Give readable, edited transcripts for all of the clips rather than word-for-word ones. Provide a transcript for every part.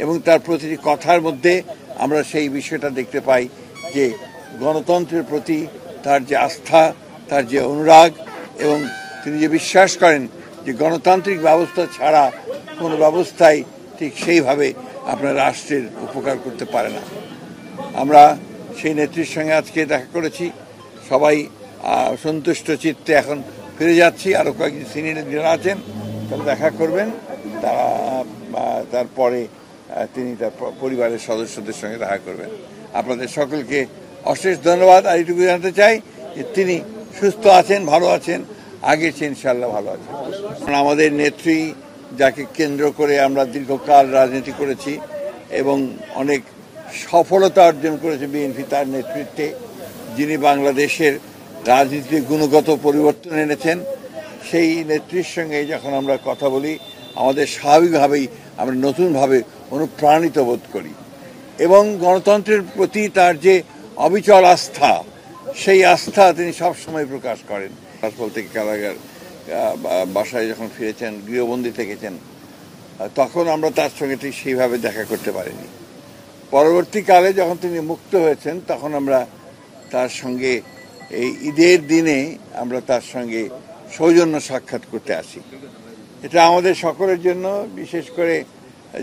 এবং তার প্রতিটি কথার মধ্যে আমরা সেই বিষয়টা দেখতে পাই যে গণতন্ত্রের প্রতি তার যে আস্থা, তার যে অনুরাগ, এবং তিনি যে বিশ্বাস করেন যে গণতান্ত্রিক ব্যবস্থা ছাড়া কোনো ব্যবস্থাই ঠিক সেইভাবে আপনার রাষ্ট্রের উপকার করতে পারে না। আমরা সেই নেত্রীর সঙ্গে আজকে দেখা করেছি, সবাই সন্তুষ্ট চিত্তে এখন ফিরে যাচ্ছি। আরও কয়েকজন সিনিয়র যারা আছেন তারা দেখা করবেন, তারা তারপরে তিনি তার পরিবারের সদস্যদের সঙ্গে দেখা করবেন। আপনাদের সকলকে অশেষ ধন্যবাদ। আর এইটুকু জানাতে চাই যে তিনি সুস্থ আছেন, ভালো আছেন, আগের চেয়ে ইনশাআল্লাহ ভালো আছেন। আমাদের নেত্রী, যাকে কেন্দ্র করে আমরা দীর্ঘকাল রাজনীতি করেছি এবং অনেক সফলতা অর্জন করেছে বিএনপি তার নেতৃত্বে, যিনি বাংলাদেশের রাজনীতিতে গুণগত পরিবর্তন এনেছেন, সেই নেত্রীর সঙ্গে যখন আমরা কথা বলি আমাদের স্বাভাবিকভাবেই আমরা নতুনভাবে অনুপ্রাণিত বোধ করি এবং গণতন্ত্রের প্রতি তার যে অবিচল আস্থা, সেই আস্থা তিনি সবসময় প্রকাশ করেন। হাসপাতাল থেকে কারাগার বাসায় যখন ফিরেছেন, গৃহবন্দী থেকেছেন, তখন আমরা তার সঙ্গে ঠিক সেইভাবে দেখা করতে পারিনি। পরবর্তীকালে যখন তিনি মুক্ত হয়েছেন তখন আমরা তার সঙ্গে এই ঈদের দিনে আমরা তার সঙ্গে সৌজন্য সাক্ষাৎ করতে আসি। এটা আমাদের সকলের জন্য, বিশেষ করে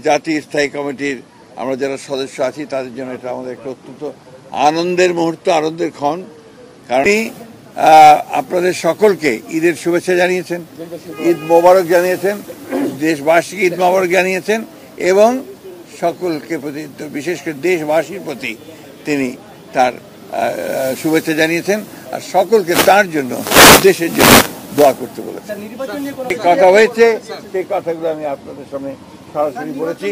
জাতীয় স্থায়ী কমিটির আমরা যারা সদস্য আছি তাদের জন্য এটা আমাদের একটা অত্যন্ত আনন্দের মুহূর্ত, আনন্দের ক্ষণ। কারণ আপনাদের সকলকে ঈদের শুভেচ্ছা জানিয়েছেন, ঈদ মোবারক জানিয়েছেন, দেশবাসীকে ঈদ মোবারক জানিয়েছেন এবং সকলকে প্রতি, বিশেষ করে দেশবাসীর প্রতি তিনি তার শুভেচ্ছা জানিয়েছেন আর সকলকে তার জন্য, দেশের জন্য দোয়া করতে বলেছেন। কথা হয়েছে, সেই কথাগুলো আমি আপনাদের সামনে সরাসরি বলেছি।